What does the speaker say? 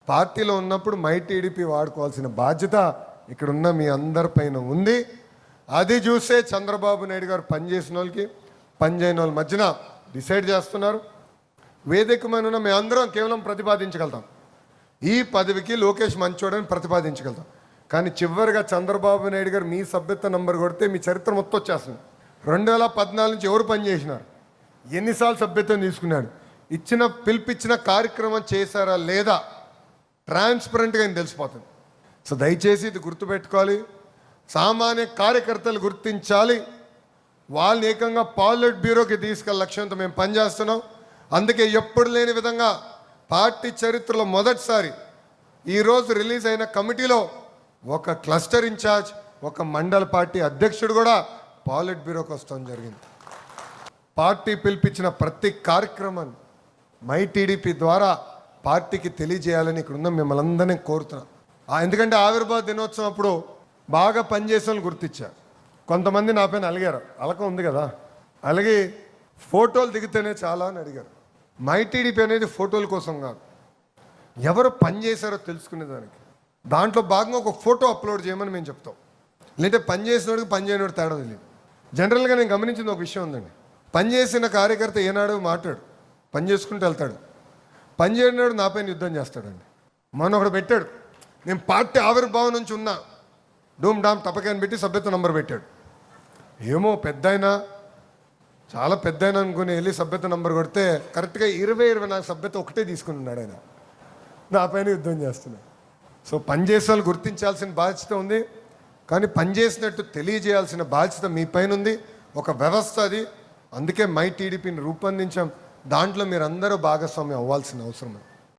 పార్టీలో ఉన్నప్పుడు my TDP వాడుకోవాల్సిన బాధ్యత ఇక్కడున్న మీ అందరిపైన ఉంది. అది చూసే చంద్రబాబు నాయుడు గారు పనిచేసిన వాళ్ళకి పనిచేయని వాళ్ళ మధ్యన డిసైడ్ చేస్తున్నారు. వేదికమైన మేము అందరం కేవలం ప్రతిపాదించగలుగుతాం, ఈ పదవికి లోకేష్ మంచోడని ప్రతిపాదించగలుగుతాం. కానీ చివరిగా చంద్రబాబు నాయుడు గారు మీ సభ్యత్వ నంబర్ కొడితే మీ చరిత్ర మొత్తం వచ్చేస్తుంది. 2014 నుంచి ఎవరు పనిచేసినారు, ఎన్నిసార్లు సభ్యత్వం తీసుకున్నాడు, పిలిపించిన కార్యక్రమం చేశారా లేదా ట్రాన్స్పరెంట్గా ఆయన తెలిసిపోతుంది. సో దయచేసి ఇది గుర్తుపెట్టుకోవాలి. సామాన్య కార్యకర్తలు గుర్తించాలి. వాళ్ళని ఏకంగా పాలిట్ బ్యూరోకి తీసుకెళ్ళే లక్ష్యంతో మేము పనిచేస్తున్నాం. అందుకే ఎప్పుడు లేని విధంగా పార్టీ చరిత్రలో మొదటిసారి ఈరోజు రిలీజ్ అయిన కమిటీలో ఒక క్లస్టర్ ఇన్ఛార్జ్, ఒక మండల పార్టీ అధ్యక్షుడు కూడా పాలిట్ బ్యూరోకి వస్తాం జరిగింది. పార్టీ పిలిపించిన ప్రతి కార్యక్రమాన్ని మై టీడీపీ ద్వారా పార్టీకి తెలియజేయాలని ఇక్కడ ఉన్న మిమ్మల్ని అందరినీ కోరుతున్నాం. ఎందుకంటే ఆవిర్భావ దినోత్సవం అప్పుడు బాగా పనిచేసిన గుర్తించారు. కొంతమంది నా పైన అలిగారు, అలక ఉంది కదా, అలాగే ఫోటోలు దిగితేనే చాలా అని అడిగారు. మై టీడీపీ అనేది ఫోటోల కోసం కాదు, ఎవరు పనిచేశారో తెలుసుకునేదానికి. దాంట్లో భాగంగా ఒక ఫోటో అప్లోడ్ చేయమని మేము చెప్తాం. లేదంటే పనిచేసినోడికి పనిచేయనోడు తేడా తెలియదు. జనరల్గా నేను గమనించిన ఒక విషయం ఉందండి, పనిచేసిన కార్యకర్త ఏనాడు మాట్లాడు, పని చేసుకుంటూ వెళ్తాడు. పని చేయనాడు నా పైన యుద్ధం చేస్తాడండి. మొన్న ఒకడు పెట్టాడు, నేను పార్టీ ఆవిర్భావం నుంచి ఉన్నా, డూమ్ డామ్ తప్పకాయని పెట్టి సభ్యత్వ నంబర్ పెట్టాడు. ఏమో పెద్ద అయినా, చాలా పెద్ద అయినా అనుకుని వెళ్ళి సభ్యత్వ నంబర్ కొడితే కరెక్ట్గా 24 సభ్యత్వం ఒకటే తీసుకుని ఉన్నాడు. ఆయన నా పైన యుద్ధం చేస్తున్నాడు. సో పనిచేసే వాళ్ళు గుర్తించాల్సిన బాధ్యత ఉంది, కానీ పనిచేసినట్టు తెలియజేయాల్సిన బాధ్యత మీ పైన ఉంది. ఒక వ్యవస్థ అది. అందుకే మై టీడీపీని రూపొందించాం. దాంట్లో మీరందరూ భాగస్వామ్యం అవ్వాల్సిన అవసరం ఉంది.